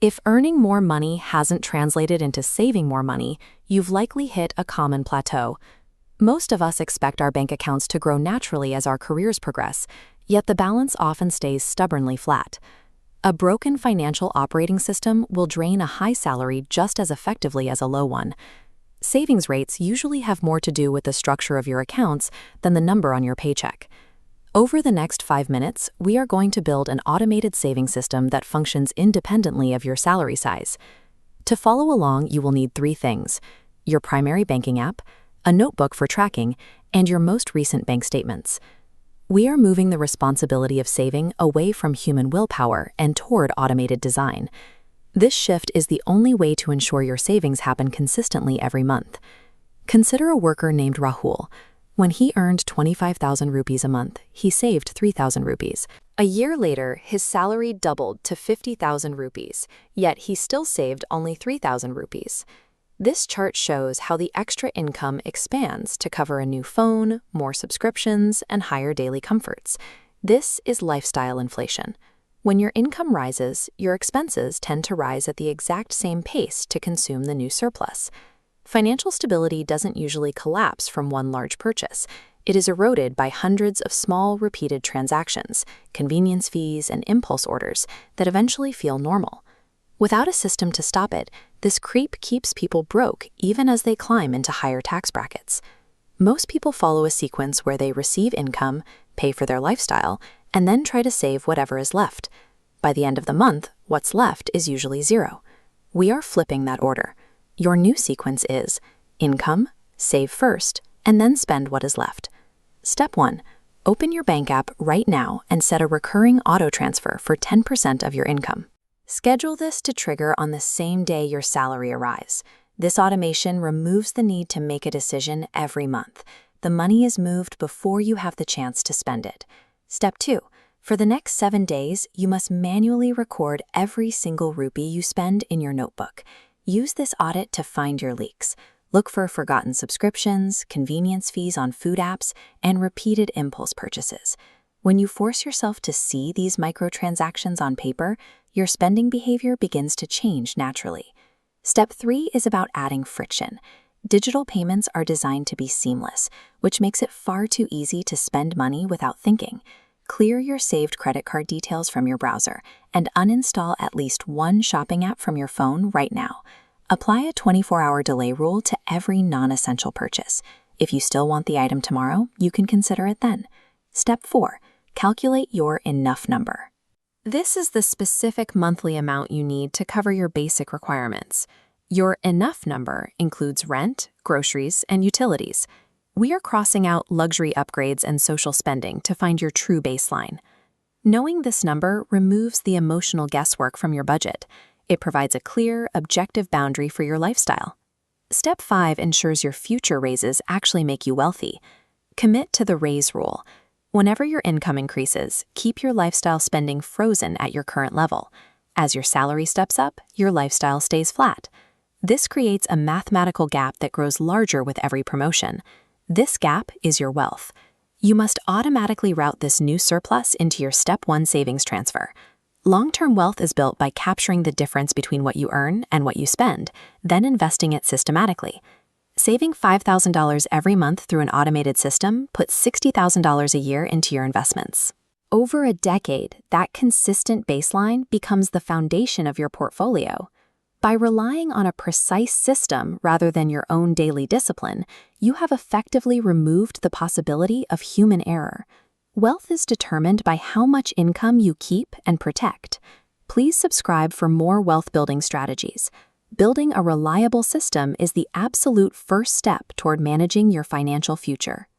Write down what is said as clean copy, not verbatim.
If earning more money hasn't translated into saving more money, you've likely hit a common plateau. Most of us expect our bank accounts to grow naturally as our careers progress, yet the balance often stays stubbornly flat. A broken financial operating system will drain a high salary just as effectively as a low one. Savings rates usually have more to do with the structure of your accounts than the number on your paycheck. Over the next 5 minutes, we are going to build an automated saving system that functions independently of your salary size. To follow along, you will need 3 things: your primary banking app, a notebook for tracking, and your most recent bank statements. We are moving the responsibility of saving away from human willpower and toward automated design. This shift is the only way to ensure your savings happen consistently every month. Consider a worker named Rahul. When he earned 25,000 rupees a month, he saved 3,000 rupees. A year later, his salary doubled to 50,000 rupees, yet he still saved only 3,000 rupees. This chart shows how the extra income expands to cover a new phone, more subscriptions, and higher daily comforts. This is lifestyle inflation. When your income rises, your expenses tend to rise at the exact same pace to consume the new surplus. Financial stability doesn't usually collapse from one large purchase. It is eroded by hundreds of small, repeated transactions, convenience fees, and impulse orders that eventually feel normal. Without a system to stop it, this creep keeps people broke even as they climb into higher tax brackets. Most people follow a sequence where they receive income, pay for their lifestyle, and then try to save whatever is left. By the end of the month, what's left is usually zero. We are flipping that order. Your new sequence is income, save first, and then spend what is left. Step 1. Open your bank app right now and set a recurring auto transfer for 10% of your income. Schedule this to trigger on the same day your salary arrives. This automation removes the need to make a decision every month. The money is moved before you have the chance to spend it. Step 2. For the next 7 days, you must manually record every single rupee you spend in your notebook. Use this audit to find your leaks. Look for forgotten subscriptions, convenience fees on food apps, and repeated impulse purchases. When you force yourself to see these microtransactions on paper, your spending behavior begins to change naturally. Step 3 is about adding friction. Digital payments are designed to be seamless, which makes it far too easy to spend money without thinking. Clear your saved credit card details from your browser and uninstall at least one shopping app from your phone right now. Apply a 24-hour delay rule to every non-essential purchase. If you still want the item tomorrow, you can consider it then. Step 4. Calculate your enough number. This is the specific monthly amount you need to cover your basic requirements. Your enough number includes rent, groceries, and utilities. We are crossing out luxury upgrades and social spending to find your true baseline. Knowing this number removes the emotional guesswork from your budget. It provides a clear, objective boundary for your lifestyle. Step 5 ensures your future raises actually make you wealthy. Commit to the raise rule. Whenever your income increases, keep your lifestyle spending frozen at your current level. As your salary steps up, your lifestyle stays flat. This creates a mathematical gap that grows larger with every promotion. This gap is your wealth. You must automatically route this new surplus into your Step 1 savings transfer. Long-term wealth is built by capturing the difference between what you earn and what you spend, then investing it systematically. Saving $5,000 every month through an automated system puts $60,000 a year into your investments. Over a decade, that consistent baseline becomes the foundation of your portfolio. By relying on a precise system rather than your own daily discipline, you have effectively removed the possibility of human error. Wealth is determined by how much income you keep and protect. Please subscribe for more wealth-building strategies. Building a reliable system is the absolute first step toward managing your financial future.